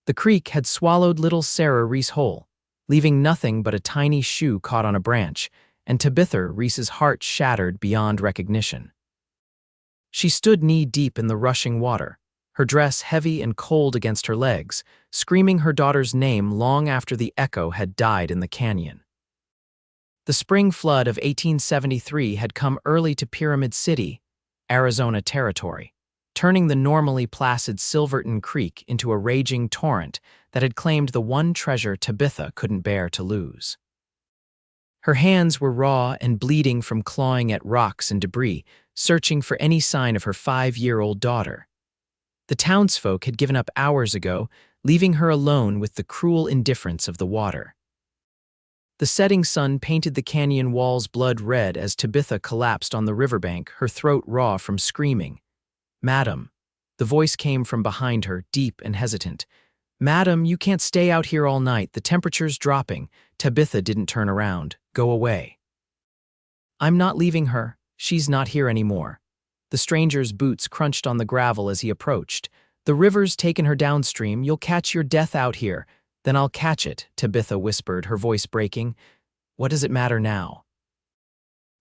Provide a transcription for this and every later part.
The creek had swallowed little Sarah Reese whole, leaving nothing but a tiny shoe caught on a branch, and Tabitha Reese's heart shattered beyond recognition. She stood knee-deep in the rushing water, her dress heavy and cold against her legs, screaming her daughter's name long after the echo had died in the canyon. The spring flood of 1873 had come early to Pyramid City, Arizona Territory, turning the normally placid Silverton Creek into a raging torrent that had claimed the one treasure Tabitha couldn't bear to lose. Her hands were raw and bleeding from clawing at rocks and debris, searching for any sign of her 5-year-old daughter. The townsfolk had given up hours ago, leaving her alone with the cruel indifference of the water. The setting sun painted the canyon walls blood red as Tabitha collapsed on the riverbank, her throat raw from screaming. "Madam." The voice came from behind her, deep and hesitant. "Madam, you can't stay out here all night. The temperature's dropping." Tabitha didn't turn around. "Go away." "I'm not leaving her. She's not here anymore." The stranger's boots crunched on the gravel as he approached. "The river's taken her downstream. You'll catch your death out here." "Then I'll catch it," Tabitha whispered, her voice breaking. "What does it matter now?"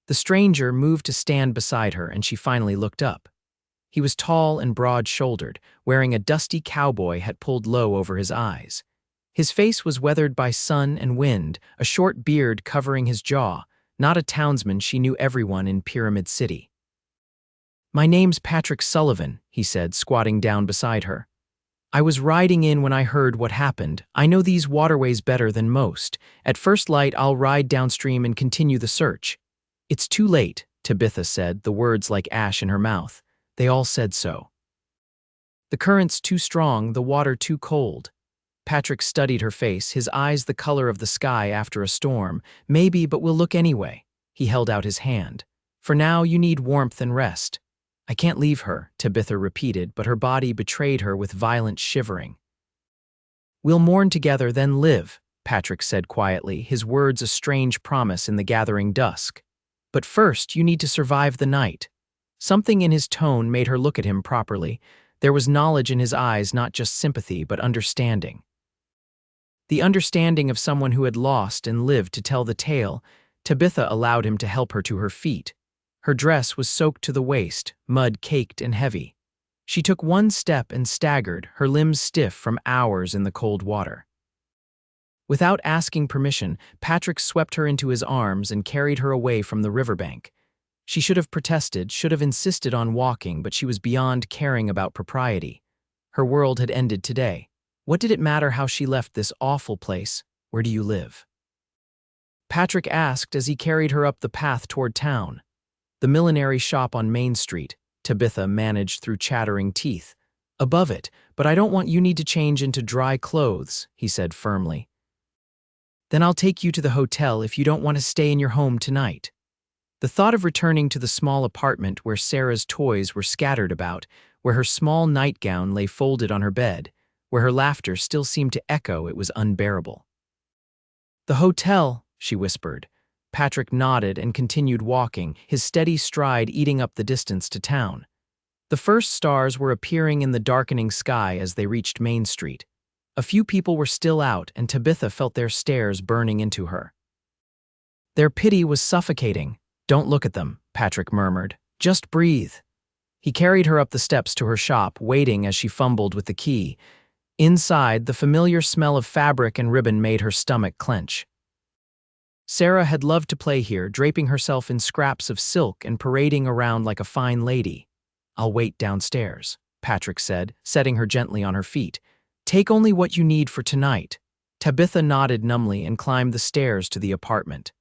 The stranger moved to stand beside her, and she finally looked up. He was tall and broad-shouldered, wearing a dusty cowboy hat pulled low over his eyes. His face was weathered by sun and wind, a short beard covering his jaw. Not a townsman, she knew everyone in Pyramid City. "My name's Patrick Sullivan," he said, squatting down beside her. "I was riding in when I heard what happened. I know these waterways better than most. At first light, I'll ride downstream and continue the search." "It's too late," Tabitha said, the words like ash in her mouth. "They all said so." "The current's too strong, the water too cold." Patrick studied her face, his eyes the color of the sky after a storm. "Maybe, but we'll look anyway." He held out his hand. "For now, you need warmth and rest." "I can't leave her," Tabitha repeated, but her body betrayed her with violent shivering. "We'll mourn together, then live," Patrick said quietly, his words a strange promise in the gathering dusk. "But first, you need to survive the night." Something in his tone made her look at him properly. There was knowledge in his eyes, not just sympathy, but understanding. The understanding of someone who had lost and lived to tell the tale. Tabitha allowed him to help her to her feet. Her dress was soaked to the waist, mud caked and heavy. She took one step and staggered, her limbs stiff from hours in the cold water. Without asking permission, Patrick swept her into his arms and carried her away from the riverbank. She should have protested, should have insisted on walking, but she was beyond caring about propriety. Her world had ended today. What did it matter how she left this awful place? "Where do you live?" Patrick asked as he carried her up the path toward town. "The millinery shop on Main Street," Tabitha managed through chattering teeth. "Above it, but I don't want you need to change into dry clothes," he said firmly. "Then I'll take you to the hotel if you don't want to stay in your home tonight." The thought of returning to the small apartment where Sarah's toys were scattered about, where her small nightgown lay folded on her bed, where her laughter still seemed to echo, it was unbearable. "The hotel," she whispered. Patrick nodded and continued walking, his steady stride eating up the distance to town. The first stars were appearing in the darkening sky as they reached Main Street. A few people were still out, and Tabitha felt their stares burning into her. Their pity was suffocating. "Don't look at them," Patrick murmured. "Just breathe." He carried her up the steps to her shop, waiting as she fumbled with the key. Inside, the familiar smell of fabric and ribbon made her stomach clench. Sarah had loved to play here, draping herself in scraps of silk and parading around like a fine lady. "I'll wait downstairs," Patrick said, setting her gently on her feet. "Take only what you need for tonight." Tabitha nodded numbly and climbed the stairs to the apartment.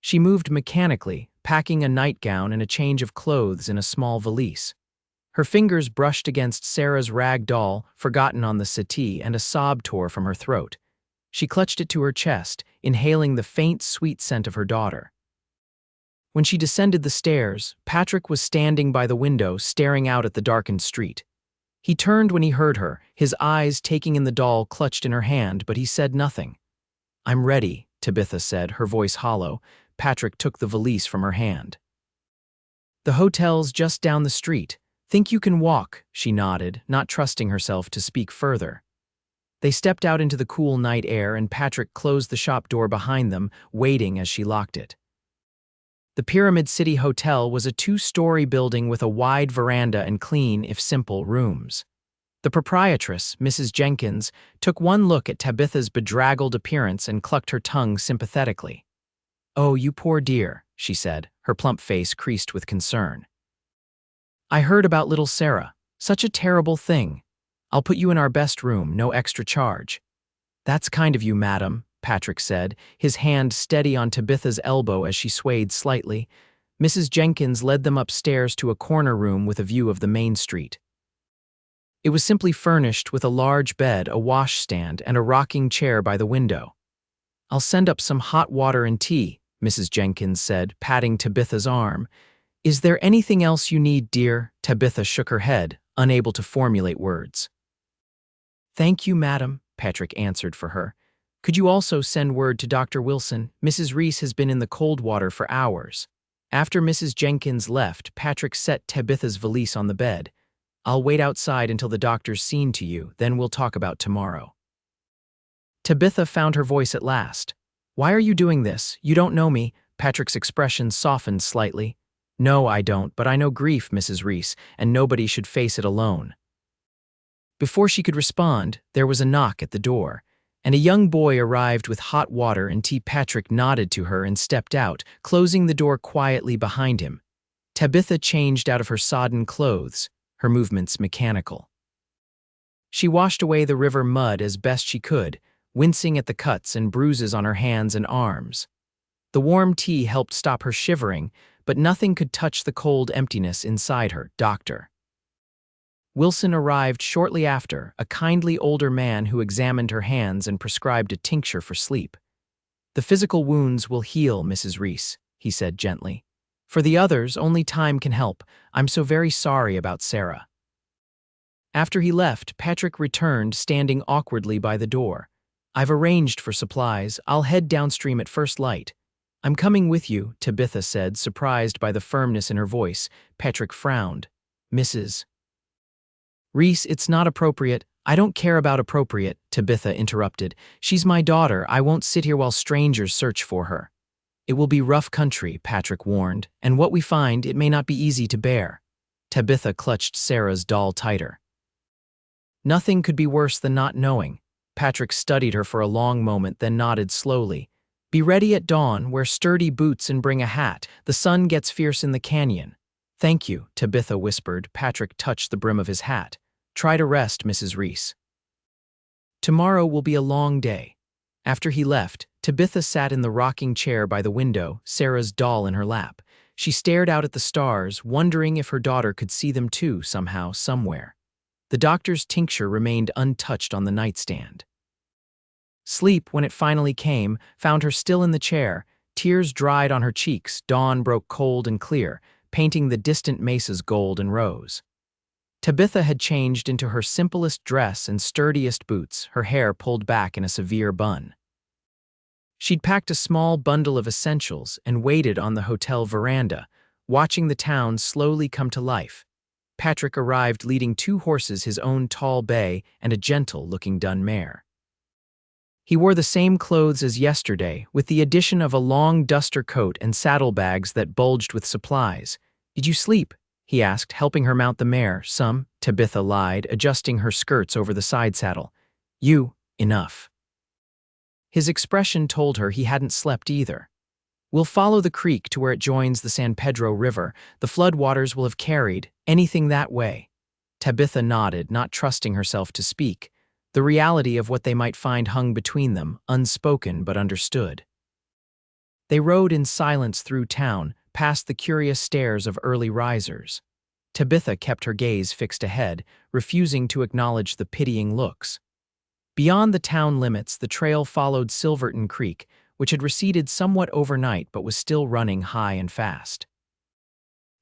She moved mechanically, packing a nightgown and a change of clothes in a small valise. Her fingers brushed against Sarah's rag doll, forgotten on the settee, and a sob tore from her throat. She clutched it to her chest, inhaling the faint, sweet scent of her daughter. When she descended the stairs, Patrick was standing by the window, staring out at the darkened street. He turned when he heard her, his eyes taking in the doll clutched in her hand, but he said nothing. "I'm ready," Tabitha said, her voice hollow. Patrick took the valise from her hand. "The hotel's just down the street. Think you can walk?" She nodded, not trusting herself to speak further. They stepped out into the cool night air and Patrick closed the shop door behind them, waiting as she locked it. The Pyramid City Hotel was a two-story building with a wide veranda and clean, if simple, rooms. The proprietress, Mrs. Jenkins, took one look at Tabitha's bedraggled appearance and clucked her tongue sympathetically. "Oh, you poor dear," she said, her plump face creased with concern. "I heard about little Sarah. Such a terrible thing. I'll put you in our best room, no extra charge." "That's kind of you, madam," Patrick said, his hand steady on Tabitha's elbow as she swayed slightly. Mrs. Jenkins led them upstairs to a corner room with a view of the main street. It was simply furnished with a large bed, a washstand, and a rocking chair by the window. "I'll send up some hot water and tea," Mrs. Jenkins said, patting Tabitha's arm. "Is there anything else you need, dear?" Tabitha shook her head, unable to formulate words. "Thank you, madam," Patrick answered for her. "Could you also send word to Dr. Wilson? Mrs. Reese has been in the cold water for hours." After Mrs. Jenkins left, Patrick set Tabitha's valise on the bed. "I'll wait outside until the doctor's seen to you, then we'll talk about tomorrow." Tabitha found her voice at last. "Why are you doing this? You don't know me." Patrick's expression softened slightly. "No, I don't, but I know grief, Mrs. Reese, and nobody should face it alone." Before she could respond, there was a knock at the door, and a young boy arrived with hot water and tea. Patrick nodded to her and stepped out, closing the door quietly behind him. Tabitha changed out of her sodden clothes, her movements mechanical. She washed away the river mud as best she could, wincing at the cuts and bruises on her hands and arms. The warm tea helped stop her shivering, but nothing could touch the cold emptiness inside her. Dr. Wilson arrived shortly after, a kindly older man who examined her hands and prescribed a tincture for sleep. "The physical wounds will heal, Mrs. Reese," he said gently. "For the others, only time can help. I'm so very sorry about Sarah." After he left, Patrick returned, standing awkwardly by the door. "I've arranged for supplies. I'll head downstream at first light." "I'm coming with you," Tabitha said, surprised by the firmness in her voice. Patrick frowned. "Mrs. Reese, it's not appropriate." "I don't care about appropriate," Tabitha interrupted. "She's my daughter. I won't sit here while strangers search for her." "It will be rough country," Patrick warned, "and what we find, it may not be easy to bear." Tabitha clutched Sarah's doll tighter. Nothing could be worse than not knowing. Patrick studied her for a long moment, then nodded slowly. "Be ready at dawn, wear sturdy boots and bring a hat. The sun gets fierce in the canyon." "Thank you," Tabitha whispered. Patrick touched the brim of his hat. "Try to rest, Mrs. Reese. Tomorrow will be a long day." After he left, Tabitha sat in the rocking chair by the window, Sarah's doll in her lap. She stared out at the stars, wondering if her daughter could see them too, somehow, somewhere. The doctor's tincture remained untouched on the nightstand. Sleep, when it finally came, found her still in the chair. Tears dried on her cheeks. Dawn broke cold and clear, painting the distant mesas gold and rose. Tabitha had changed into her simplest dress and sturdiest boots, her hair pulled back in a severe bun. She'd packed a small bundle of essentials and waited on the hotel veranda, watching the town slowly come to life. Patrick arrived leading 2 horses, his own tall bay and a gentle-looking dun mare. He wore the same clothes as yesterday, with the addition of a long duster coat and saddlebags that bulged with supplies. "Did you sleep?" he asked, helping her mount the mare. "Some," Tabitha lied, adjusting her skirts over the side saddle. Enough." His expression told her he hadn't slept either. "We'll follow the creek to where it joins the San Pedro River. The floodwaters will have carried anything that way." Tabitha nodded, not trusting herself to speak. The reality of what they might find hung between them, unspoken but understood. They rode in silence through town, past the curious stares of early risers. Tabitha kept her gaze fixed ahead, refusing to acknowledge the pitying looks. Beyond the town limits, the trail followed Silverton Creek, which had receded somewhat overnight but was still running high and fast.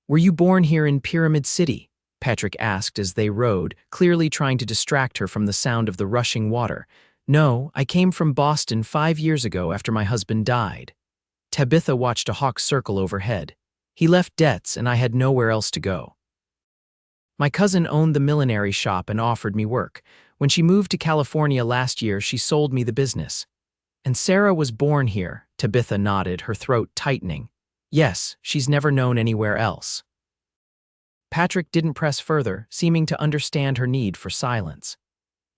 "Were you born here in Pyramid City?" Patrick asked as they rode, clearly trying to distract her from the sound of the rushing water. "No, I came from Boston 5 years ago after my husband died." Tabitha watched a hawk circle overhead. "He left debts and I had nowhere else to go. My cousin owned the millinery shop and offered me work. When she moved to California last year, she sold me the business. And Sarah was born here, Tabitha nodded, her throat tightening. Yes, she's never known anywhere else. Patrick didn't press further, seeming to understand her need for silence.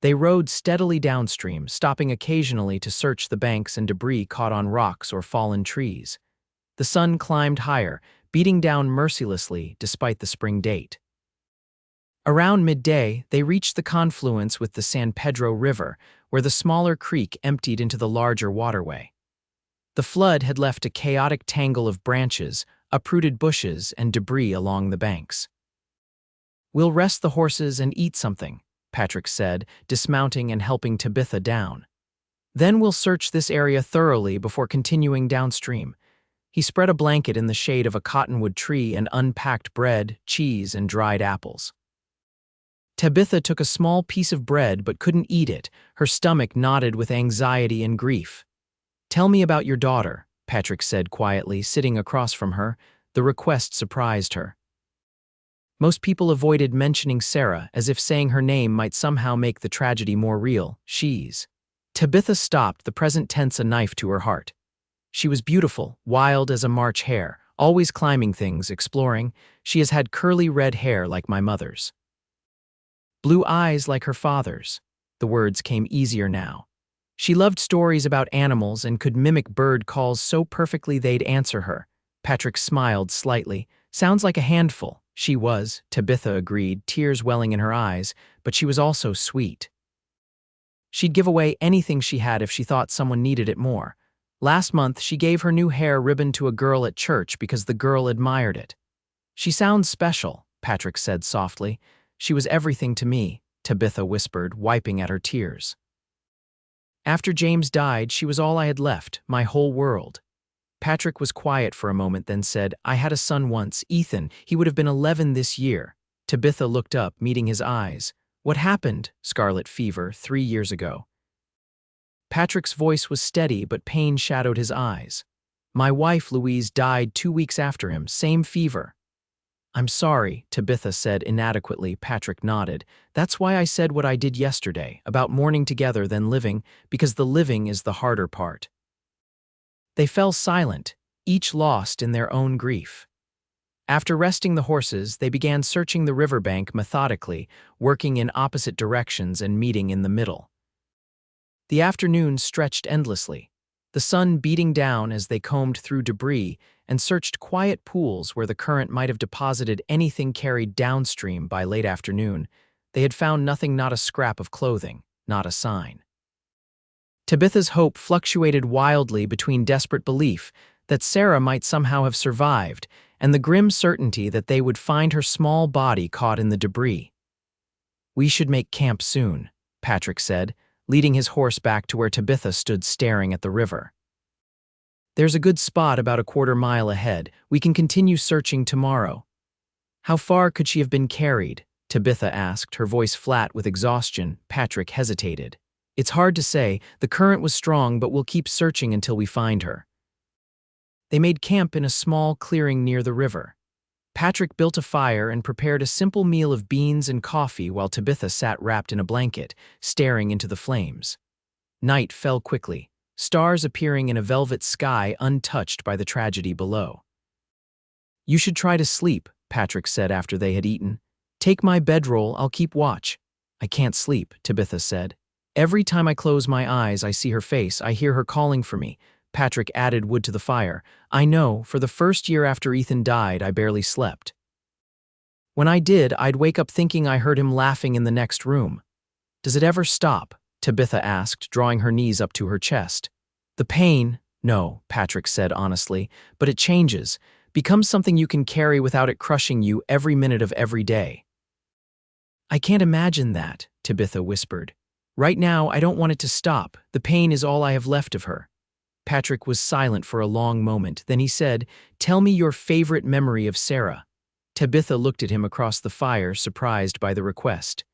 They rowed steadily downstream, stopping occasionally to search the banks and debris caught on rocks or fallen trees. The sun climbed higher, beating down mercilessly despite the spring date. Around midday, they reached the confluence with the San Pedro River, where the smaller creek emptied into the larger waterway. The flood had left a chaotic tangle of branches, uprooted bushes, and debris along the banks. "We'll rest the horses and eat something," Patrick said, dismounting and helping Tabitha down. "Then we'll search this area thoroughly before continuing downstream." He spread a blanket in the shade of a cottonwood tree and unpacked bread, cheese, and dried apples. Tabitha took a small piece of bread but couldn't eat it, her stomach knotted with anxiety and grief. "Tell me about your daughter," Patrick said quietly, sitting across from her. The request surprised her. Most people avoided mentioning Sarah, as if saying her name might somehow make the tragedy more real. Tabitha stopped, the present tense a knife to her heart. She was beautiful, wild as a March hare, always climbing things, exploring. She has had curly red hair like my mother's. Blue eyes like her father's. The words came easier now. She loved stories about animals and could mimic bird calls so perfectly they'd answer her. Patrick smiled slightly. "Sounds like a handful." She was, Tabitha agreed, tears welling in her eyes, but she was also sweet. She'd give away anything she had if she thought someone needed it more. Last month, she gave her new hair ribbon to a girl at church because the girl admired it. "She sounds special," Patrick said softly. "She was everything to me," Tabitha whispered, wiping at her tears. "After James died, she was all I had left, my whole world." Patrick was quiet for a moment, then said, "I had a son once, Ethan. He would have been 11 this year." Tabitha looked up, meeting his eyes. "What happened?" "Scarlet fever, 3 years ago." Patrick's voice was steady, but pain shadowed his eyes. "My wife, Louise, died 2 weeks after him, same fever." "I'm sorry," Tabitha said inadequately. Patrick nodded. "That's why I said what I did yesterday, about mourning together then living, because the living is the harder part." They fell silent, each lost in their own grief. After resting the horses, they began searching the riverbank methodically, working in opposite directions and meeting in the middle. The afternoon stretched endlessly, the sun beating down as they combed through debris and searched quiet pools where the current might have deposited anything carried downstream. By late afternoon, they had found nothing, not a scrap of clothing, not a sign. Tabitha's hope fluctuated wildly between desperate belief that Sarah might somehow have survived and the grim certainty that they would find her small body caught in the debris. "We should make camp soon," Patrick said, leading his horse back to where Tabitha stood staring at the river. "There's a good spot about a quarter-mile ahead. We can continue searching tomorrow." "How far could she have been carried?" Tabitha asked, her voice flat with exhaustion. Patrick hesitated. "It's hard to say. The current was strong, but we'll keep searching until we find her." They made camp in a small clearing near the river. Patrick built a fire and prepared a simple meal of beans and coffee while Tabitha sat wrapped in a blanket, staring into the flames. Night fell quickly, stars appearing in a velvet sky untouched by the tragedy below. "You should try to sleep," Patrick said after they had eaten. "Take my bedroll, I'll keep watch." "I can't sleep," Tabitha said. "Every time I close my eyes, I see her face, I hear her calling for me." Patrick added wood to the fire. "I know, for the first year after Ethan died, I barely slept. When I did, I'd wake up thinking I heard him laughing in the next room." "Does it ever stop?" Tabitha asked, drawing her knees up to her chest. "The pain?" "No," Patrick said honestly, "but it changes, becomes something you can carry without it crushing you every minute of every day." "I can't imagine that," Tabitha whispered. "Right now, I don't want it to stop. The pain is all I have left of her." Patrick was silent for a long moment. Then he said, "Tell me your favorite memory of Sarah." Tabitha looked at him across the fire, surprised by the request.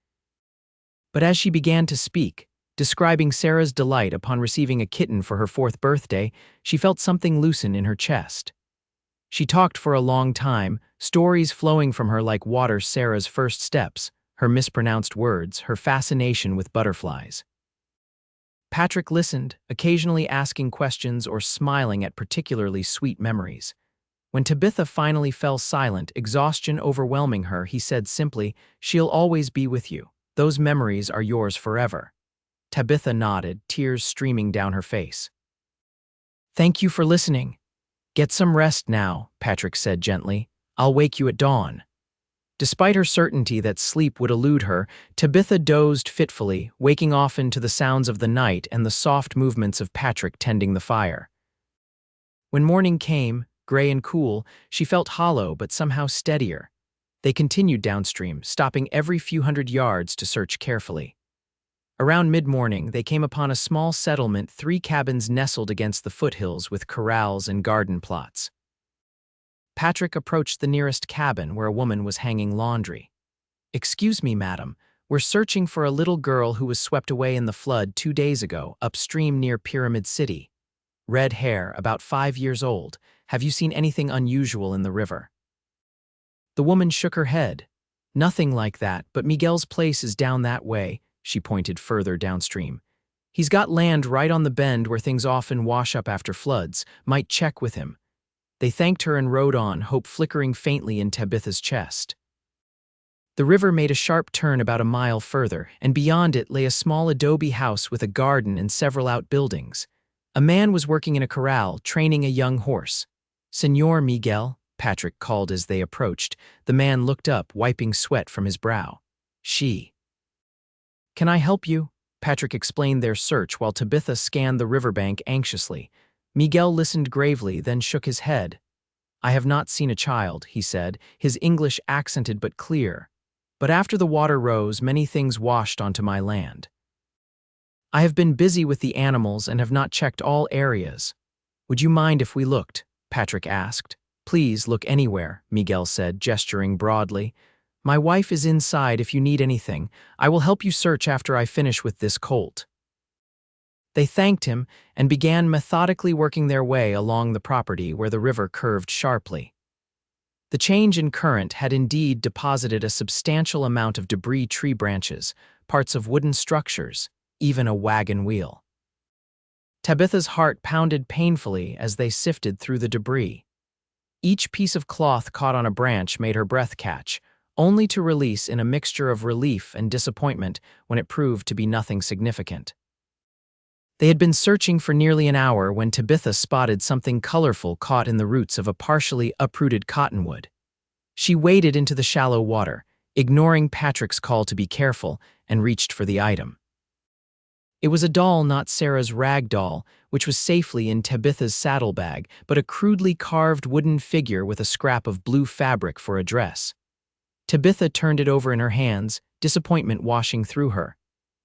But as she began to speak, describing Sarah's delight upon receiving a kitten for her 4th birthday, she felt something loosen in her chest. She talked for a long time, stories flowing from her like water. Sarah's first steps, her mispronounced words, her fascination with butterflies. Patrick listened, occasionally asking questions or smiling at particularly sweet memories. When Tabitha finally fell silent, exhaustion overwhelming her, he said simply, "She'll always be with you. Those memories are yours forever." Tabitha nodded, tears streaming down her face. "Thank you for listening. Get some rest now," Patrick said gently. "I'll wake you at dawn." Despite her certainty that sleep would elude her, Tabitha dozed fitfully, waking often to the sounds of the night and the soft movements of Patrick tending the fire. When morning came, gray and cool, she felt hollow but somehow steadier. They continued downstream, stopping every few hundred yards to search carefully. Around mid-morning, they came upon a small settlement, 3 cabins nestled against the foothills with corrals and garden plots. Patrick approached the nearest cabin where a woman was hanging laundry. "Excuse me, madam, we're searching for a little girl who was swept away in the flood 2 days ago, upstream near Pyramid City. Red hair, about 5 years old. Have you seen anything unusual in the river?" The woman shook her head. "Nothing like that, but Miguel's place is down that way," she pointed further downstream. "He's got land right on the bend where things often wash up after floods. Might check with him." They thanked her and rode on, hope flickering faintly in Tabitha's chest. The river made a sharp turn about a mile further, and beyond it lay a small adobe house with a garden and several outbuildings. A man was working in a corral, training a young horse. "Señor Miguel," Patrick called as they approached. The man looked up, wiping sweat from his brow. "She." "Can I help you?" Patrick explained their search while Tabitha scanned the riverbank anxiously. Miguel listened gravely, then shook his head. "I have not seen a child," he said, his English accented but clear. "But after the water rose, many things washed onto my land. I have been busy with the animals and have not checked all areas." "Would you mind if we looked?" Patrick asked. "Please look anywhere," Miguel said, gesturing broadly. "My wife is inside if you need anything. I will help you search after I finish with this colt." They thanked him and began methodically working their way along the property where the river curved sharply. The change in current had indeed deposited a substantial amount of debris, tree branches, parts of wooden structures, even a wagon wheel. Tabitha's heart pounded painfully as they sifted through the debris. Each piece of cloth caught on a branch made her breath catch, only to release in a mixture of relief and disappointment when it proved to be nothing significant. They had been searching for nearly an hour when Tabitha spotted something colorful caught in the roots of a partially uprooted cottonwood. She waded into the shallow water, ignoring Patrick's call to be careful, and reached for the item. It was a doll, not Sarah's rag doll, which was safely in Tabitha's saddlebag, but a crudely carved wooden figure with a scrap of blue fabric for a dress. Tabitha turned it over in her hands, disappointment washing through her.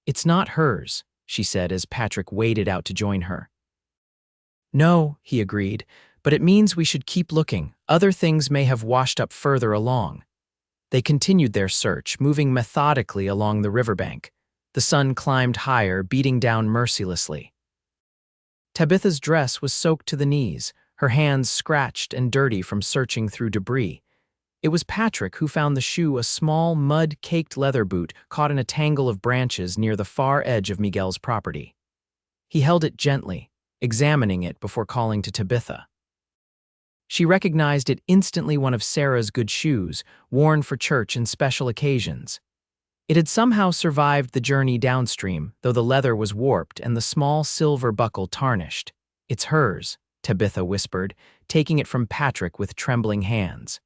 "It's not hers," she said as Patrick waded out to join her. "No," he agreed, "but it means we should keep looking. Other things may have washed up further along." They continued their search, moving methodically along the riverbank. The sun climbed higher, beating down mercilessly. Tabitha's dress was soaked to the knees, her hands scratched and dirty from searching through debris. It was Patrick who found the shoe, a small, mud-caked leather boot caught in a tangle of branches near the far edge of Miguel's property. He held it gently, examining it before calling to Tabitha. She recognized it instantly, one of Sarah's good shoes, worn for church and special occasions. It had somehow survived the journey downstream, though the leather was warped and the small silver buckle tarnished. "It's hers," Tabitha whispered, taking it from Patrick with trembling hands.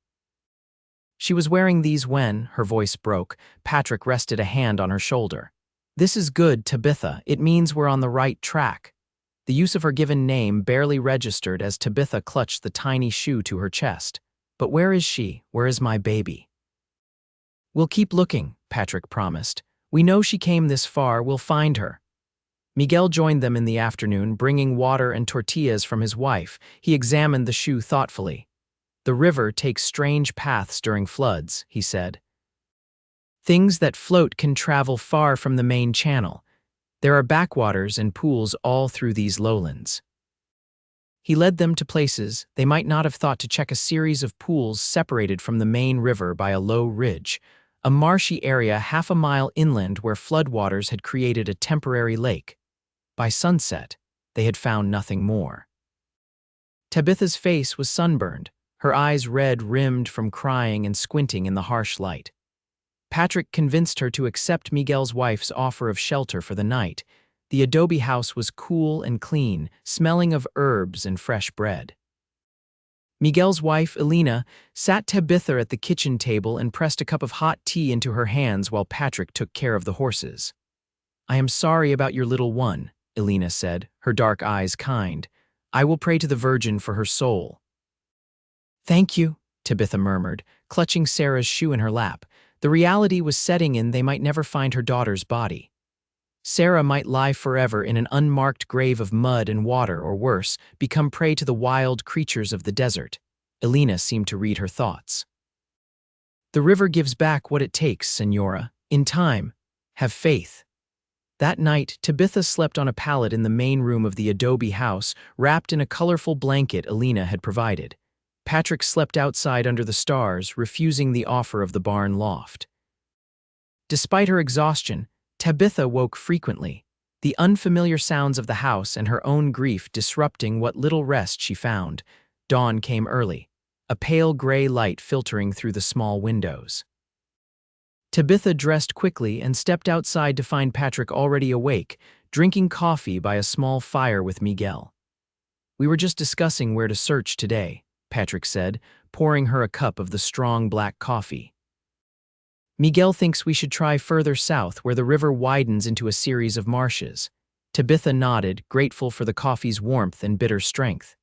She was wearing these when, her voice broke, Patrick rested a hand on her shoulder. "This is good, Tabitha. It means we're on the right track." The use of her given name barely registered as Tabitha clutched the tiny shoe to her chest. "But where is she? Where is my baby?" "We'll keep looking," Patrick promised. "We know she came this far. We'll find her." Miguel joined them in the afternoon, bringing water and tortillas from his wife. He examined the shoe thoughtfully. "The river takes strange paths during floods," he said. "Things that float can travel far from the main channel. There are backwaters and pools all through these lowlands." He led them to places they might not have thought to check, a series of pools separated from the main river by a low ridge. a marshy area half a mile inland where floodwaters had created a temporary lake. By sunset, they had found nothing more. Tabitha's face was sunburned, her eyes red-rimmed from crying and squinting in the harsh light. Patrick convinced her to accept Miguel's wife's offer of shelter for the night. The adobe house was cool and clean, smelling of herbs and fresh bread. Miguel's wife, Elena, sat Tabitha at the kitchen table and pressed a cup of hot tea into her hands while Patrick took care of the horses. "I am sorry about your little one," Elena said, her dark eyes kind. "I will pray to the Virgin for her soul." "Thank you," Tabitha murmured, clutching Sarah's shoe in her lap. The reality was setting in they might never find her daughter's body. Sarah might lie forever in an unmarked grave of mud and water, or worse, become prey to the wild creatures of the desert. Elena seemed to read her thoughts. "The river gives back what it takes, Senora. In time. Have faith." That night, Tabitha slept on a pallet in the main room of the adobe house, wrapped in a colorful blanket Elena had provided. Patrick slept outside under the stars, refusing the offer of the barn loft. Despite her exhaustion, Tabitha woke frequently, the unfamiliar sounds of the house and her own grief disrupting what little rest she found. Dawn came early, a pale gray light filtering through the small windows. Tabitha dressed quickly and stepped outside to find Patrick already awake, drinking coffee by a small fire with Miguel. "We were just discussing where to search today," Patrick said, pouring her a cup of the strong black coffee. "Miguel thinks we should try further south where the river widens into a series of marshes." Tabitha nodded, grateful for the coffee's warmth and bitter strength.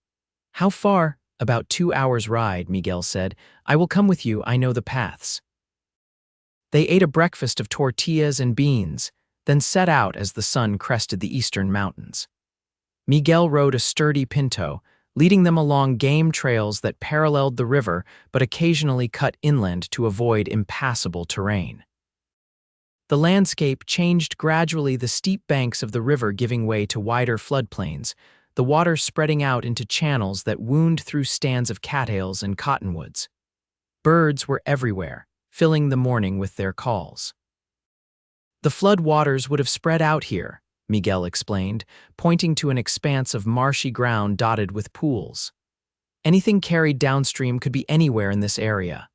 "How far?" "About 2 hours' ride," Miguel said. "I will come with you, I know the paths." They ate a breakfast of tortillas and beans, then set out as the sun crested the eastern mountains. Miguel rode a sturdy pinto, leading them along game trails that paralleled the river but occasionally cut inland to avoid impassable terrain. The landscape changed gradually, the steep banks of the river giving way to wider floodplains, the water spreading out into channels that wound through stands of cattails and cottonwoods. Birds were everywhere, filling the morning with their calls. "The flood waters would have spread out here," Miguel explained, pointing to an expanse of marshy ground dotted with pools. "Anything carried downstream could be anywhere in this area."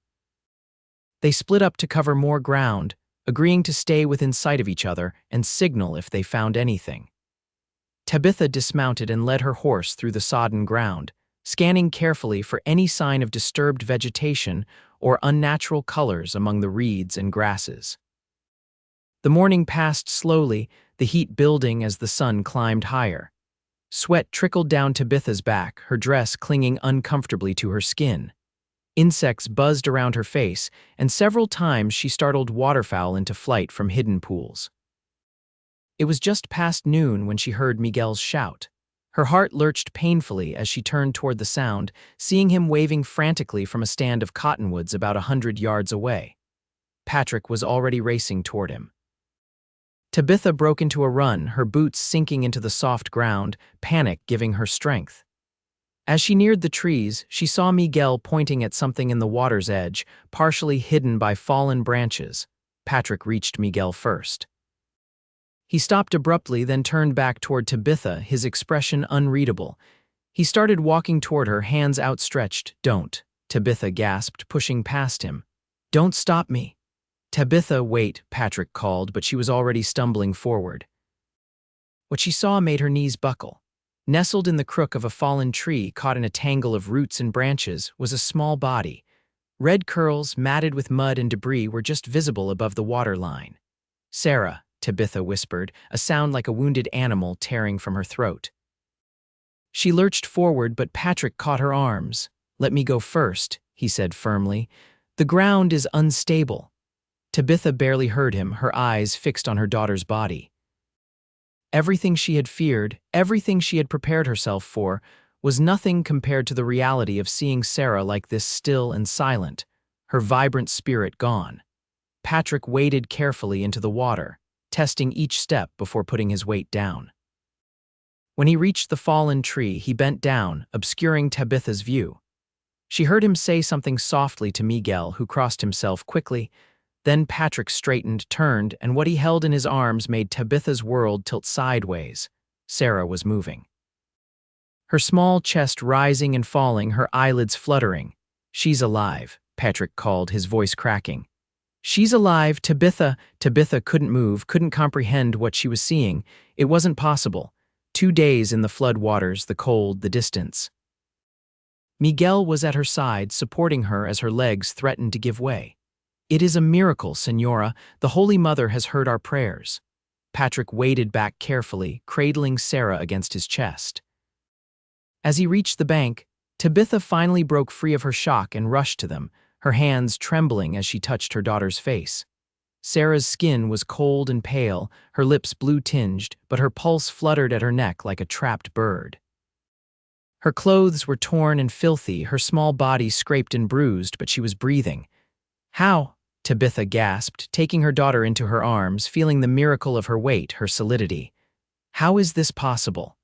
They split up to cover more ground, agreeing to stay within sight of each other and signal if they found anything. Tabitha dismounted and led her horse through the sodden ground, scanning carefully for any sign of disturbed vegetation or unnatural colors among the reeds and grasses. The morning passed slowly, the heat building as the sun climbed higher. Sweat trickled down Tabitha's back, her dress clinging uncomfortably to her skin. Insects buzzed around her face, and several times she startled waterfowl into flight from hidden pools. It was just past noon when she heard Miguel's shout. Her heart lurched painfully as she turned toward the sound, seeing him waving frantically from a stand of cottonwoods about 100 yards away. Patrick was already racing toward him. Tabitha broke into a run, her boots sinking into the soft ground, panic giving her strength. As she neared the trees, she saw Miguel pointing at something in the water's edge, partially hidden by fallen branches. Patrick reached Miguel first. He stopped abruptly, then turned back toward Tabitha, his expression unreadable. He started walking toward her, hands outstretched. "Don't," Tabitha gasped, pushing past him. "Don't stop me." "Tabitha, wait," Patrick called, but she was already stumbling forward. What she saw made her knees buckle. Nestled in the crook of a fallen tree, caught in a tangle of roots and branches, was a small body. Red curls, matted with mud and debris, were just visible above the water line. "Sarah," Tabitha whispered, a sound like a wounded animal tearing from her throat. She lurched forward, but Patrick caught her arms. "Let me go first," he said firmly. "The ground is unstable." Tabitha barely heard him, her eyes fixed on her daughter's body. Everything she had feared, everything she had prepared herself for, was nothing compared to the reality of seeing Sarah like this, still and silent, her vibrant spirit gone. Patrick waded carefully into the water, testing each step before putting his weight down. When he reached the fallen tree, he bent down, obscuring Tabitha's view. She heard him say something softly to Miguel, who crossed himself quickly. Then Patrick straightened, turned, and what he held in his arms made Tabitha's world tilt sideways. Sarah was moving. Her small chest rising and falling, her eyelids fluttering. "She's alive," Patrick called, his voice cracking. "She's alive, Tabitha." Tabitha couldn't move, couldn't comprehend what she was seeing. It wasn't possible. 2 days in the flood waters, the cold, the distance. Miguel was at her side, supporting her as her legs threatened to give way. "It is a miracle, Senora. The Holy Mother has heard our prayers." Patrick waded back carefully, cradling Sarah against his chest. As he reached the bank, Tabitha finally broke free of her shock and rushed to them, her hands trembling as she touched her daughter's face. Sarah's skin was cold and pale, her lips blue-tinged, but her pulse fluttered at her neck like a trapped bird. Her clothes were torn and filthy, her small body scraped and bruised, but she was breathing. "How?" Tabitha gasped, taking her daughter into her arms, feeling the miracle of her weight, her solidity. "How is this possible?"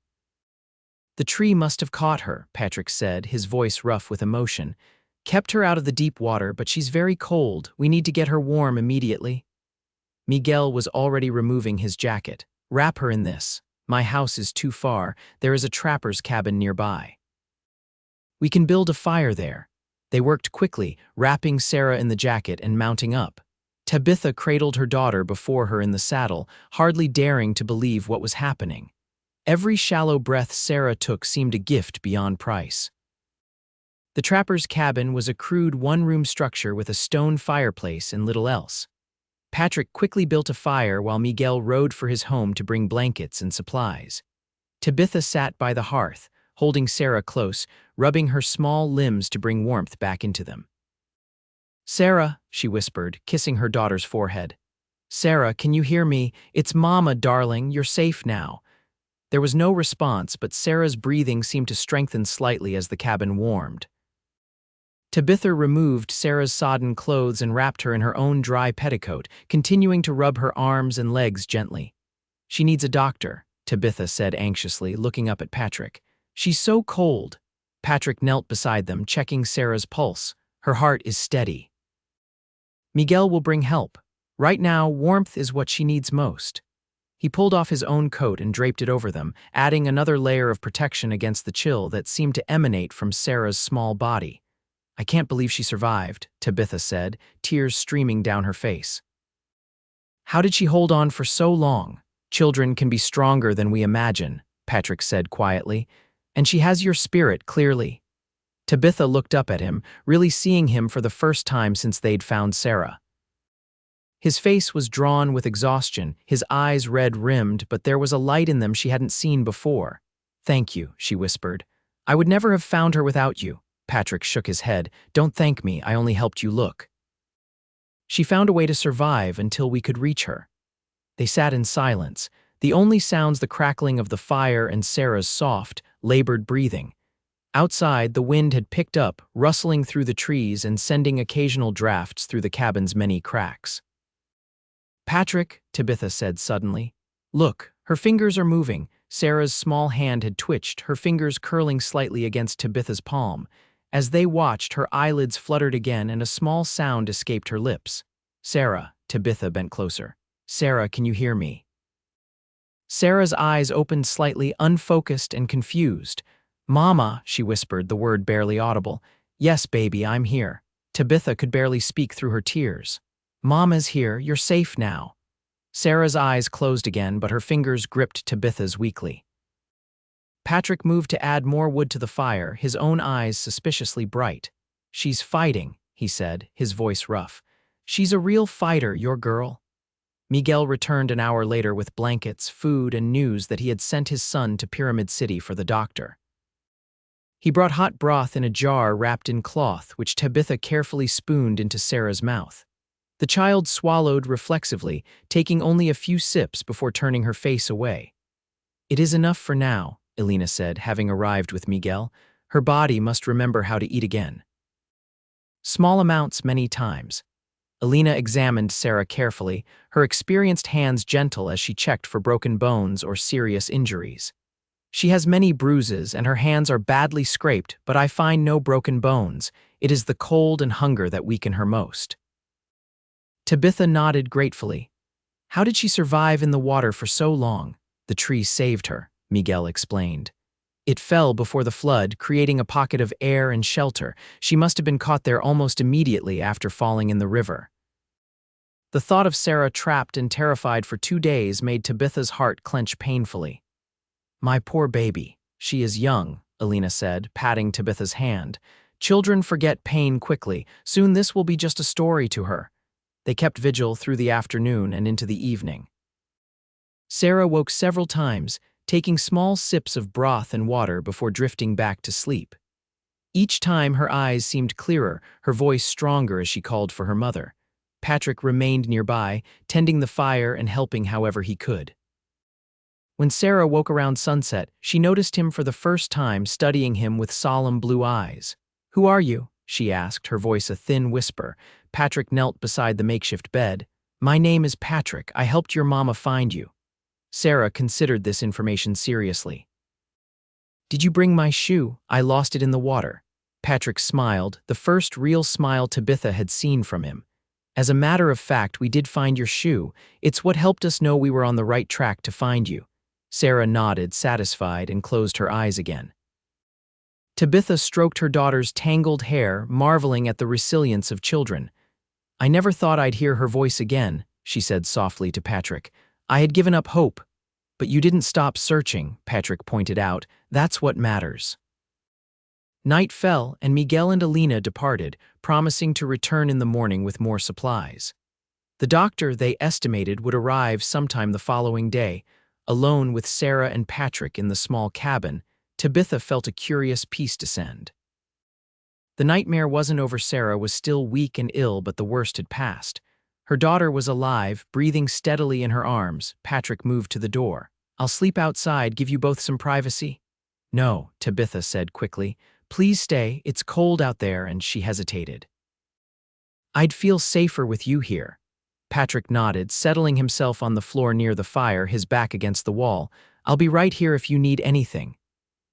"The tree must have caught her," Patrick said, his voice rough with emotion. "Kept her out of the deep water, but she's very cold. We need to get her warm immediately." Miguel was already removing his jacket. "Wrap her in this. My house is too far. There is a trapper's cabin nearby. We can build a fire there." They worked quickly, wrapping Sarah in the jacket and mounting up. Tabitha cradled her daughter before her in the saddle, hardly daring to believe what was happening. Every shallow breath Sarah took seemed a gift beyond price. The trapper's cabin was a crude one-room structure with a stone fireplace and little else. Patrick quickly built a fire while Miguel rode for his home to bring blankets and supplies. Tabitha sat by the hearth, holding Sarah close, rubbing her small limbs to bring warmth back into them. "Sarah," she whispered, kissing her daughter's forehead. "Sarah, can you hear me? It's Mama, darling. You're safe now." There was no response, but Sarah's breathing seemed to strengthen slightly as the cabin warmed. Tabitha removed Sarah's sodden clothes and wrapped her in her own dry petticoat, continuing to rub her arms and legs gently. "She needs a doctor," Tabitha said anxiously, looking up at Patrick. "She's so cold." Patrick knelt beside them, checking Sarah's pulse. "Her heart is steady." "Miguel will bring help. Right now, warmth is what she needs most." He pulled off his own coat and draped it over them, adding another layer of protection against the chill that seemed to emanate from Sarah's small body. "I can't believe she survived," Tabitha said, tears streaming down her face. "How did she hold on for so long? Children can be stronger than we imagine," Patrick said quietly. "And she has your spirit, clearly." Tabitha looked up at him, really seeing him for the first time since they'd found Sarah. His face was drawn with exhaustion, his eyes red-rimmed, but there was a light in them she hadn't seen before. "Thank you," she whispered. "I would never have found her without you." Patrick shook his head. "Don't thank me, I only helped you look." "She found a way to survive until we could reach her." They sat in silence, the only sounds the crackling of the fire and Sarah's soft, labored breathing. Outside, the wind had picked up, rustling through the trees and sending occasional drafts through the cabin's many cracks. "Patrick," Tabitha said suddenly. "Look, her fingers are moving." Sarah's small hand had twitched, her fingers curling slightly against Tabitha's palm. As they watched, her eyelids fluttered again and a small sound escaped her lips. "Sarah," Tabitha bent closer. "Sarah, can you hear me?" Sarah's eyes opened slightly, unfocused and confused. "Mama," she whispered, the word barely audible. "Yes, baby, I'm here." Tabitha could barely speak through her tears. "Mama's here, you're safe now." Sarah's eyes closed again, but her fingers gripped Tabitha's weakly. Patrick moved to add more wood to the fire, his own eyes suspiciously bright. "She's fighting," he said, his voice rough. "She's a real fighter, your girl." Miguel returned an hour later with blankets, food, and news that he had sent his son to Pyramid City for the doctor. He brought hot broth in a jar wrapped in cloth, which Tabitha carefully spooned into Sarah's mouth. The child swallowed reflexively, taking only a few sips before turning her face away. "It is enough for now," Elena said, having arrived with Miguel. "Her body must remember how to eat again." "Small amounts many times." Elena examined Sarah carefully, her experienced hands gentle as she checked for broken bones or serious injuries. "She has many bruises and her hands are badly scraped, but I find no broken bones. It is the cold and hunger that weaken her most." Tabitha nodded gratefully. How did she survive in the water for so long? The tree saved her, Miguel explained. It fell before the flood, creating a pocket of air and shelter. She must have been caught there almost immediately after falling in the river. The thought of Sarah trapped and terrified for 2 days made Tabitha's heart clench painfully. My poor baby. She is young, Alina said, patting Tabitha's hand. Children forget pain quickly. Soon this will be just a story to her. They kept vigil through the afternoon and into the evening. Sarah woke several times, taking small sips of broth and water before drifting back to sleep. Each time her eyes seemed clearer, her voice stronger as she called for her mother. Patrick remained nearby, tending the fire and helping however he could. When Sarah woke around sunset, she noticed him for the first time, studying him with solemn blue eyes. "Who are you?" she asked, her voice a thin whisper. Patrick knelt beside the makeshift bed. "My name is Patrick. I helped your mama find you." Sarah considered this information seriously. "Did you bring my shoe? I lost it in the water." Patrick smiled, the first real smile Tabitha had seen from him. "As a matter of fact, we did find your shoe. It's what helped us know we were on the right track to find you." Sarah nodded, satisfied, and closed her eyes again. Tabitha stroked her daughter's tangled hair, marveling at the resilience of children. "I never thought I'd hear her voice again," she said softly to Patrick. "I had given up hope. But you didn't stop searching," Patrick pointed out. "That's what matters." Night fell, and Miguel and Alina departed, promising to return in the morning with more supplies. The doctor, they estimated, would arrive sometime the following day. Alone with Sarah and Patrick in the small cabin, Tabitha felt a curious peace descend. The nightmare wasn't over. Sarah was still weak and ill, but the worst had passed. Her daughter was alive, breathing steadily in her arms. Patrick moved to the door. "I'll sleep outside, give you both some privacy." "No," Tabitha said quickly. "Please stay, it's cold out there," and she hesitated. "I'd feel safer with you here." Patrick nodded, settling himself on the floor near the fire, his back against the wall. "I'll be right here if you need anything."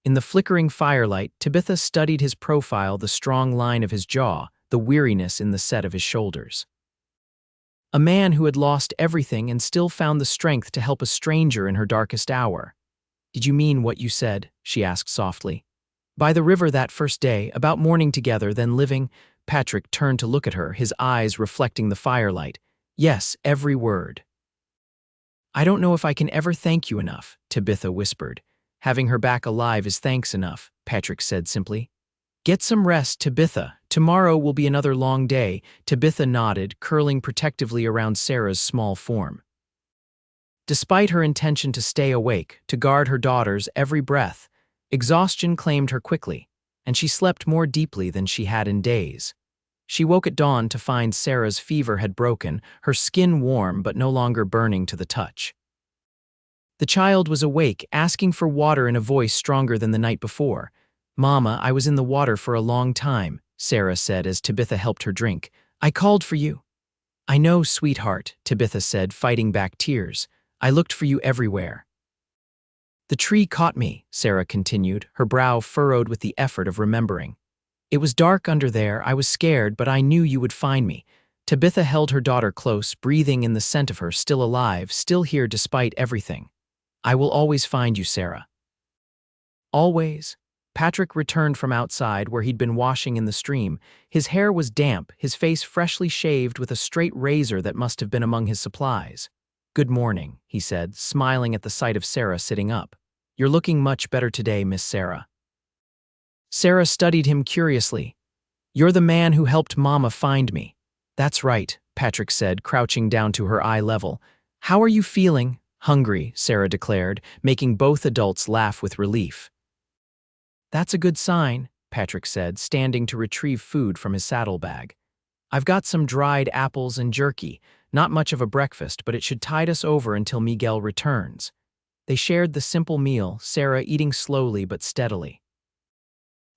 In the flickering firelight, Tabitha studied his profile, the strong line of his jaw, the weariness in the set of his shoulders. A man who had lost everything and still found the strength to help a stranger in her darkest hour. "Did you mean what you said?" she asked softly. "By the river that first day, about mourning together, then living?" Patrick turned to look at her, his eyes reflecting the firelight. "Yes, every word." "I don't know if I can ever thank you enough," Tabitha whispered. "Having her back alive is thanks enough," Patrick said simply. "Get some rest, Tabitha. Tomorrow will be another long day." Tabitha nodded, curling protectively around Sarah's small form. Despite her intention to stay awake, to guard her daughter's every breath, exhaustion claimed her quickly, and she slept more deeply than she had in days. She woke at dawn to find Sarah's fever had broken, her skin warm but no longer burning to the touch. The child was awake, asking for water in a voice stronger than the night before. "Mama, I was in the water for a long time," Sarah said as Tabitha helped her drink. "I called for you." "I know, sweetheart," Tabitha said, fighting back tears. "I looked for you everywhere." "The tree caught me," Sarah continued, her brow furrowed with the effort of remembering. "It was dark under there. I was scared, but I knew you would find me." Tabitha held her daughter close, breathing in the scent of her, still alive, still here despite everything. "I will always find you, Sarah." "Always?" Patrick returned from outside where he'd been washing in the stream. His hair was damp, his face freshly shaved with a straight razor that must have been among his supplies. "Good morning," he said, smiling at the sight of Sarah sitting up. "You're looking much better today, Miss Sarah." Sarah studied him curiously. "You're the man who helped Mama find me." "That's right," Patrick said, crouching down to her eye level. "How are you feeling?" "Hungry," Sarah declared, making both adults laugh with relief. "That's a good sign," Patrick said, standing to retrieve food from his saddlebag. "I've got some dried apples and jerky, not much of a breakfast, but it should tide us over until Miguel returns." They shared the simple meal, Sarah eating slowly but steadily.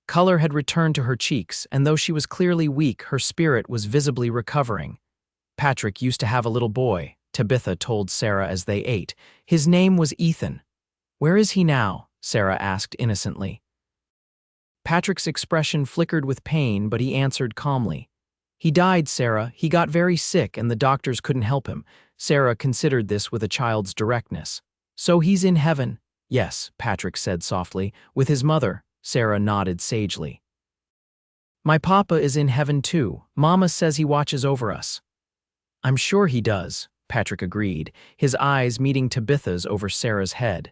Color had returned to her cheeks, and though she was clearly weak, her spirit was visibly recovering. "Patrick used to have a little boy," Tabitha told Sarah as they ate. "His name was Ethan." "Where is he now?" Sarah asked innocently. Patrick's expression flickered with pain, but he answered calmly. He died, Sarah. He got very sick and the doctors couldn't help him. Sarah considered this with a child's directness. So he's in heaven? Yes, Patrick said softly. With his mother, Sarah nodded sagely. My papa is in heaven too. Mama says he watches over us. I'm sure he does, Patrick agreed, his eyes meeting Tabitha's over Sarah's head.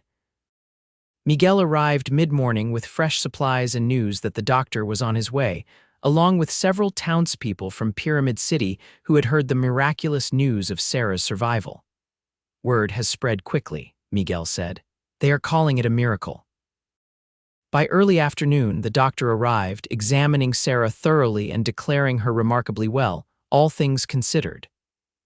Miguel arrived mid-morning with fresh supplies and news that the doctor was on his way, along with several townspeople from Pyramid City who had heard the miraculous news of Sarah's survival. Word has spread quickly, Miguel said. They are calling it a miracle. By early afternoon, the doctor arrived, examining Sarah thoroughly and declaring her remarkably well, all things considered.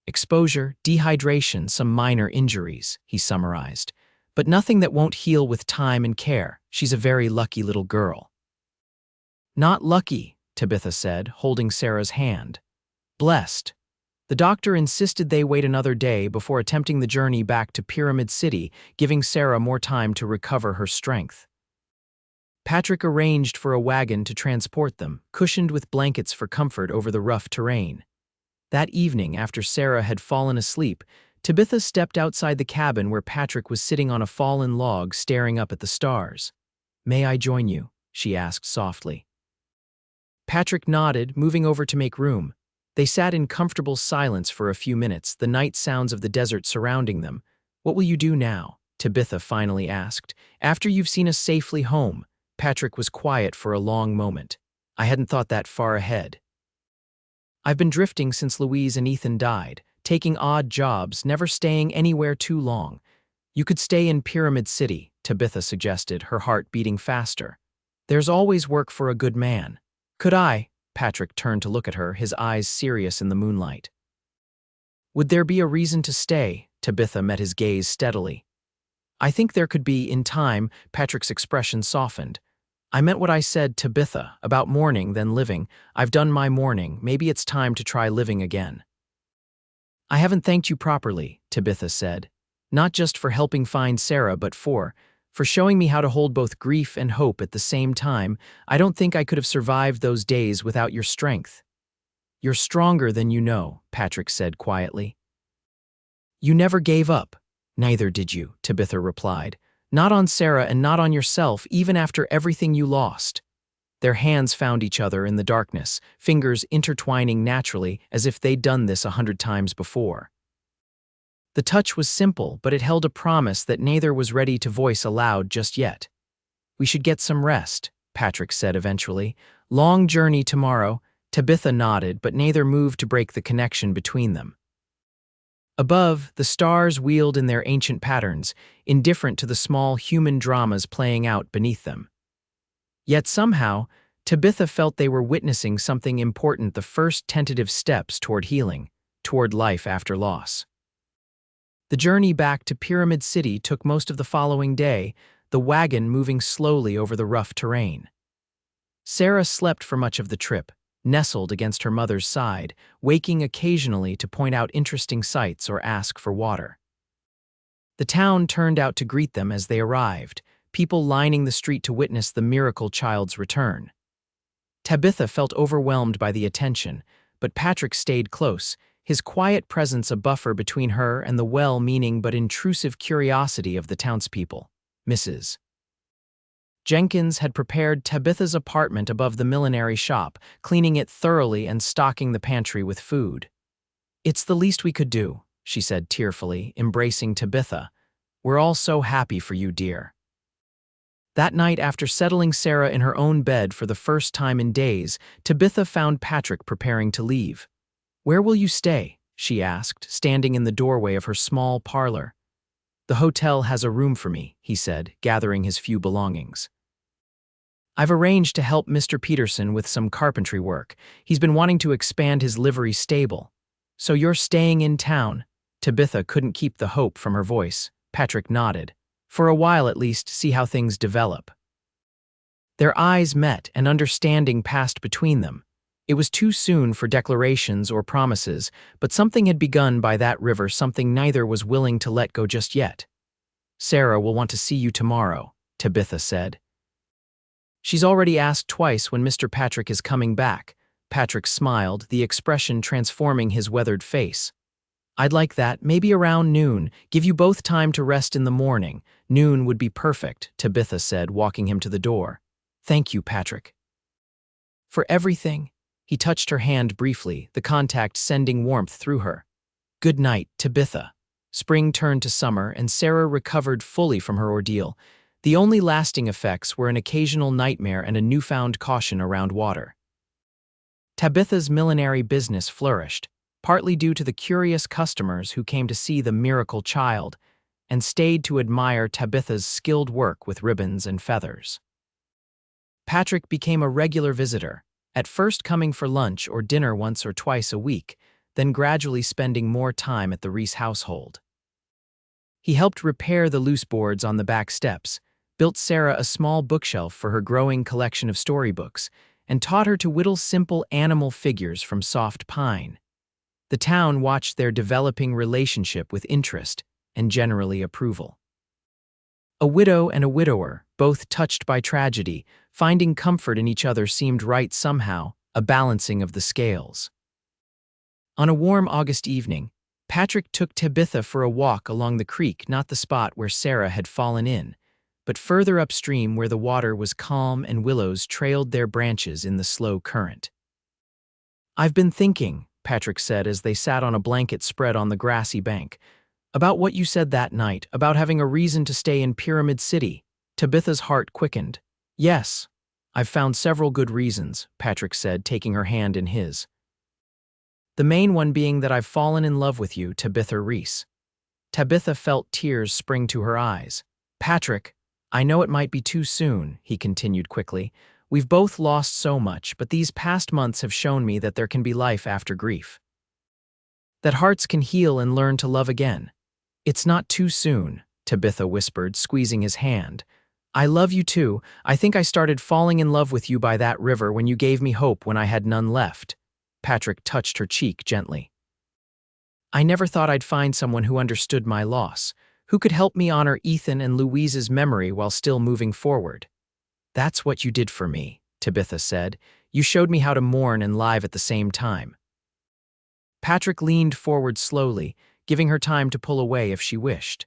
Exposure, dehydration, some minor injuries, he summarized. But nothing that won't heal with time and care. She's a very lucky little girl. Not lucky, Tabitha said, holding Sarah's hand. Blessed. The doctor insisted they wait another day before attempting the journey back to Pyramid City, giving Sarah more time to recover her strength. Patrick arranged for a wagon to transport them, cushioned with blankets for comfort over the rough terrain. That evening, after Sarah had fallen asleep, Tabitha stepped outside the cabin where Patrick was sitting on a fallen log staring up at the stars. May I join you? She asked softly. Patrick nodded, moving over to make room. They sat in comfortable silence for a few minutes, the night sounds of the desert surrounding them. What will you do now? Tabitha finally asked. After you've seen us safely home. Patrick was quiet for a long moment. I hadn't thought that far ahead. I've been drifting since Louise and Ethan died, taking odd jobs, never staying anywhere too long. You could stay in Pyramid City, Tabitha suggested, her heart beating faster. There's always work for a good man. Could I? Patrick turned to look at her, his eyes serious in the moonlight. Would there be a reason to stay? Tabitha met his gaze steadily. I think there could be, in time. Patrick's expression softened. I meant what I said, Tabitha, about mourning then living. I've done my mourning, maybe it's time to try living again. I haven't thanked you properly, Tabitha said. Not just for helping find Sarah, but for showing me how to hold both grief and hope at the same time. I don't think I could have survived those days without your strength. You're stronger than you know, Patrick said quietly. You never gave up. Neither did you, Tabitha replied. Not on Sarah and not on yourself, even after everything you lost. Their hands found each other in the darkness, fingers intertwining naturally as if they'd done this 100 times before. The touch was simple, but it held a promise that neither was ready to voice aloud just yet. We should get some rest, Patrick said eventually. Long journey tomorrow. Tabitha nodded, but neither moved to break the connection between them. Above, the stars wheeled in their ancient patterns, indifferent to the small human dramas playing out beneath them. Yet somehow, Tabitha felt they were witnessing something important, the first tentative steps toward healing, toward life after loss. The journey back to Pyramid City took most of the following day, the wagon moving slowly over the rough terrain. Sarah slept for much of the trip, nestled against her mother's side, waking occasionally to point out interesting sights or ask for water. The town turned out to greet them as they arrived, people lining the street to witness the miracle child's return. Tabitha felt overwhelmed by the attention, but Patrick stayed close, his quiet presence a buffer between her and the well-meaning but intrusive curiosity of the townspeople. Mrs. Jenkins had prepared Tabitha's apartment above the millinery shop, cleaning it thoroughly and stocking the pantry with food. It's the least we could do, she said tearfully, embracing Tabitha. We're all so happy for you, dear. That night, after settling Sarah in her own bed for the first time in days, Tabitha found Patrick preparing to leave. Where will you stay? She asked, standing in the doorway of her small parlor. The hotel has a room for me, he said, gathering his few belongings. I've arranged to help Mr. Peterson with some carpentry work. He's been wanting to expand his livery stable. So you're staying in town? Tabitha couldn't keep the hope from her voice. Patrick nodded. For a while at least, see how things develop. Their eyes met and understanding passed between them. It was too soon for declarations or promises, but something had begun by that river, something neither was willing to let go just yet. Sarah will want to see you tomorrow, Tabitha said. She's already asked twice when Mr. Patrick is coming back, Patrick smiled, the expression transforming his weathered face. I'd like that, maybe around noon. Give you both time to rest in the morning. Noon would be perfect, Tabitha said, walking him to the door. Thank you, Patrick. For everything. He touched her hand briefly, the contact sending warmth through her. Good night, Tabitha. Spring turned to summer, and Sarah recovered fully from her ordeal. The only lasting effects were an occasional nightmare and a newfound caution around water. Tabitha's millinery business flourished, partly due to the curious customers who came to see the miracle child and stayed to admire Tabitha's skilled work with ribbons and feathers. Patrick became a regular visitor, at first coming for lunch or dinner once or twice a week, then gradually spending more time at the Reese household. He helped repair the loose boards on the back steps, built Sarah a small bookshelf for her growing collection of storybooks, and taught her to whittle simple animal figures from soft pine. The town watched their developing relationship with interest and generally approval. A widow and a widower, both touched by tragedy, finding comfort in each other seemed right somehow, a balancing of the scales. On a warm August evening, Patrick took Tabitha for a walk along the creek, not the spot where Sarah had fallen in, but further upstream where the water was calm and willows trailed their branches in the slow current. I've been thinking, Patrick said as they sat on a blanket spread on the grassy bank, about what you said that night, about having a reason to stay in Pyramid City. Tabitha's heart quickened. Yes, I've found several good reasons, Patrick said, taking her hand in his. The main one being that I've fallen in love with you, Tabitha Reese. Tabitha felt tears spring to her eyes. Patrick, I know it might be too soon, he continued quickly. We've both lost so much, but these past months have shown me that there can be life after grief. That hearts can heal and learn to love again. It's not too soon, Tabitha whispered, squeezing his hand. I love you too. I think I started falling in love with you by that river when you gave me hope when I had none left. Patrick touched her cheek gently. I never thought I'd find someone who understood my loss, who could help me honor Ethan and Louise's memory while still moving forward. That's what you did for me, Tabitha said. You showed me how to mourn and live at the same time. Patrick leaned forward slowly, giving her time to pull away if she wished.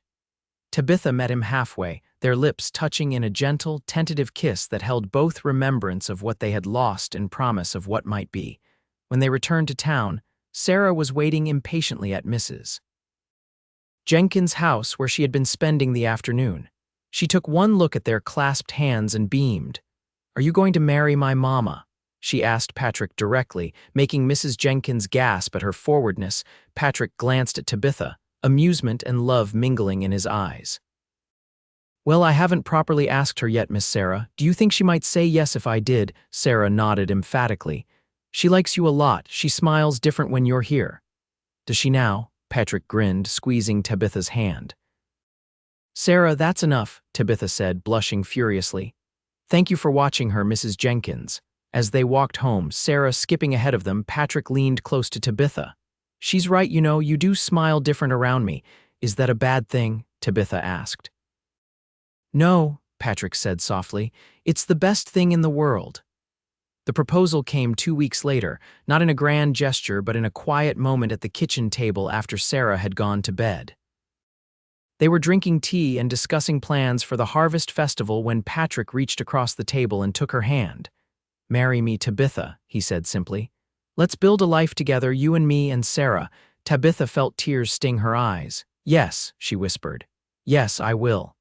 Tabitha met him halfway, their lips touching in a gentle, tentative kiss that held both remembrance of what they had lost and promise of what might be. When they returned to town, Sarah was waiting impatiently at Mrs. Jenkins' house where she had been spending the afternoon. She took one look at their clasped hands and beamed. Are you going to marry my mama? She asked Patrick directly, making Mrs. Jenkins gasp at her forwardness. Patrick glanced at Tabitha, amusement and love mingling in his eyes. Well, I haven't properly asked her yet, Miss Sarah. Do you think she might say yes if I did? Sarah nodded emphatically. She likes you a lot. She smiles different when you're here. Does she now? Patrick grinned, squeezing Tabitha's hand. Sarah, that's enough, Tabitha said, blushing furiously. Thank you for watching her, Mrs. Jenkins. As they walked home, Sarah skipping ahead of them, Patrick leaned close to Tabitha. She's right, you know, you do smile different around me. Is that a bad thing? Tabitha asked. No, Patrick said softly. It's the best thing in the world. The proposal came 2 weeks later, not in a grand gesture but in a quiet moment at the kitchen table after Sarah had gone to bed. They were drinking tea and discussing plans for the harvest festival when Patrick reached across the table and took her hand. Marry me, Tabitha, he said simply. Let's build a life together, you and me and Sarah. Tabitha felt tears sting her eyes. Yes, she whispered. Yes, I will.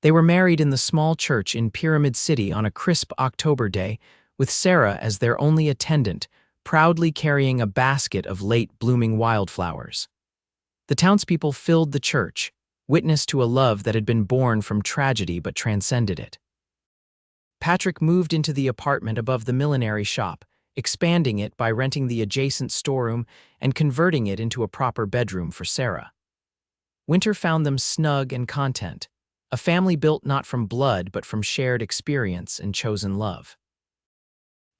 They were married in the small church in Pyramid City on a crisp October day, with Sarah as their only attendant, proudly carrying a basket of late blooming wildflowers. The townspeople filled the church, witness to a love that had been born from tragedy but transcended it. Patrick moved into the apartment above the millinery shop, expanding it by renting the adjacent storeroom and converting it into a proper bedroom for Sarah. Winter found them snug and content, a family built not from blood but from shared experience and chosen love.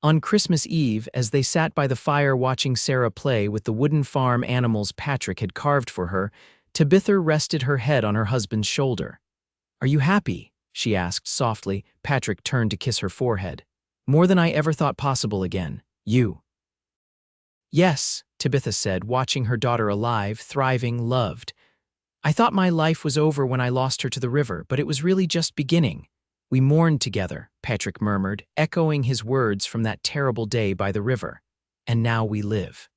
On Christmas Eve, as they sat by the fire watching Sarah play with the wooden farm animals Patrick had carved for her, Tabitha rested her head on her husband's shoulder. Are you happy? She asked softly. Patrick turned to kiss her forehead. More than I ever thought possible again. You. Yes, Tabitha said, watching her daughter alive, thriving, loved. I thought my life was over when I lost her to the river, but it was really just beginning. We mourned together, Patrick murmured, echoing his words from that terrible day by the river. And now we live.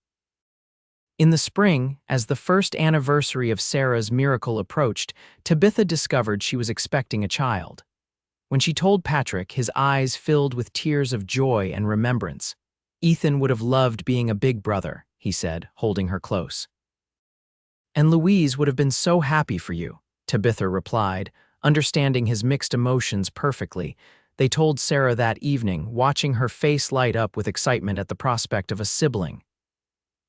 In the spring, as the first anniversary of Sarah's miracle approached, Tabitha discovered she was expecting a child. When she told Patrick, his eyes filled with tears of joy and remembrance. Ethan would have loved being a big brother, he said, holding her close. And Louise would have been so happy for you, Tabitha replied, understanding his mixed emotions perfectly. They told Sarah that evening, watching her face light up with excitement at the prospect of a sibling.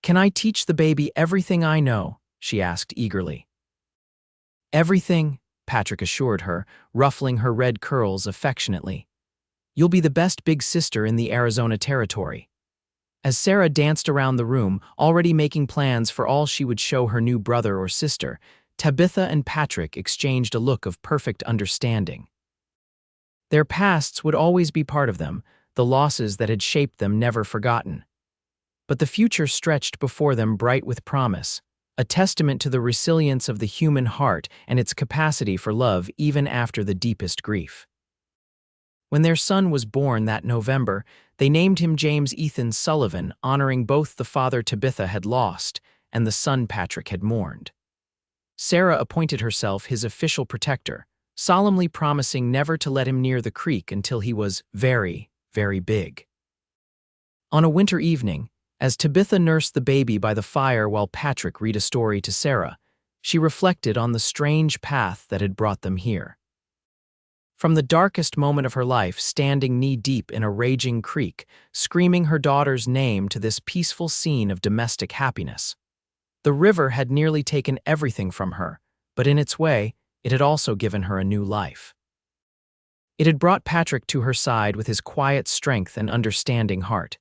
Can I teach the baby everything I know? She asked eagerly. Everything, Patrick assured her, ruffling her red curls affectionately. You'll be the best big sister in the Arizona Territory. As Sarah danced around the room, already making plans for all she would show her new brother or sister, Tabitha and Patrick exchanged a look of perfect understanding. Their pasts would always be part of them, the losses that had shaped them never forgotten. But the future stretched before them bright with promise, a testament to the resilience of the human heart and its capacity for love even after the deepest grief. When their son was born that November, they named him James Ethan Sullivan, honoring both the father Tabitha had lost and the son Patrick had mourned. Sarah appointed herself his official protector, solemnly promising never to let him near the creek until he was very, very big. On a winter evening, as Tabitha nursed the baby by the fire while Patrick read a story to Sarah, she reflected on the strange path that had brought them here. From the darkest moment of her life, standing knee-deep in a raging creek, screaming her daughter's name to this peaceful scene of domestic happiness. The river had nearly taken everything from her, but in its way, it had also given her a new life. It had brought Patrick to her side with his quiet strength and understanding heart.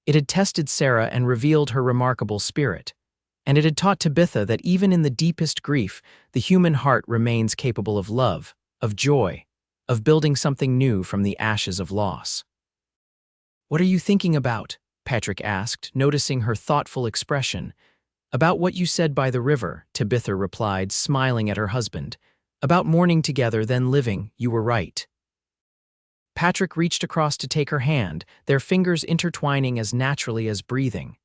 It had tested Sarah and revealed her remarkable spirit. And it had taught Tabitha that even in the deepest grief, the human heart remains capable of love, of joy, of building something new from the ashes of loss. "What are you thinking about?" Patrick asked, noticing her thoughtful expression. "About what you said by the river," Tabitha replied, smiling at her husband. "About mourning together, then living, you were right." Patrick reached across to take her hand, their fingers intertwining as naturally as breathing.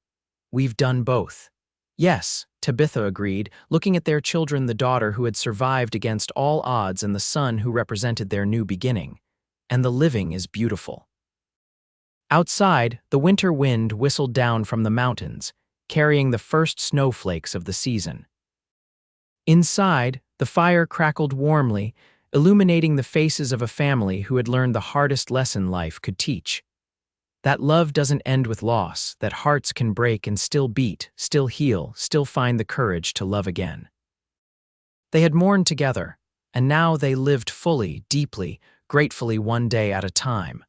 "We've done both." "Yes," Tabitha agreed, looking at their children, the daughter who had survived against all odds and the son who represented their new beginning. "And the living is beautiful." Outside, the winter wind whistled down from the mountains, carrying the first snowflakes of the season. Inside, the fire crackled warmly, illuminating the faces of a family who had learned the hardest lesson life could teach. That love doesn't end with loss, that hearts can break and still beat, still heal, still find the courage to love again. They had mourned together, and now they lived fully, deeply, gratefully, one day at a time.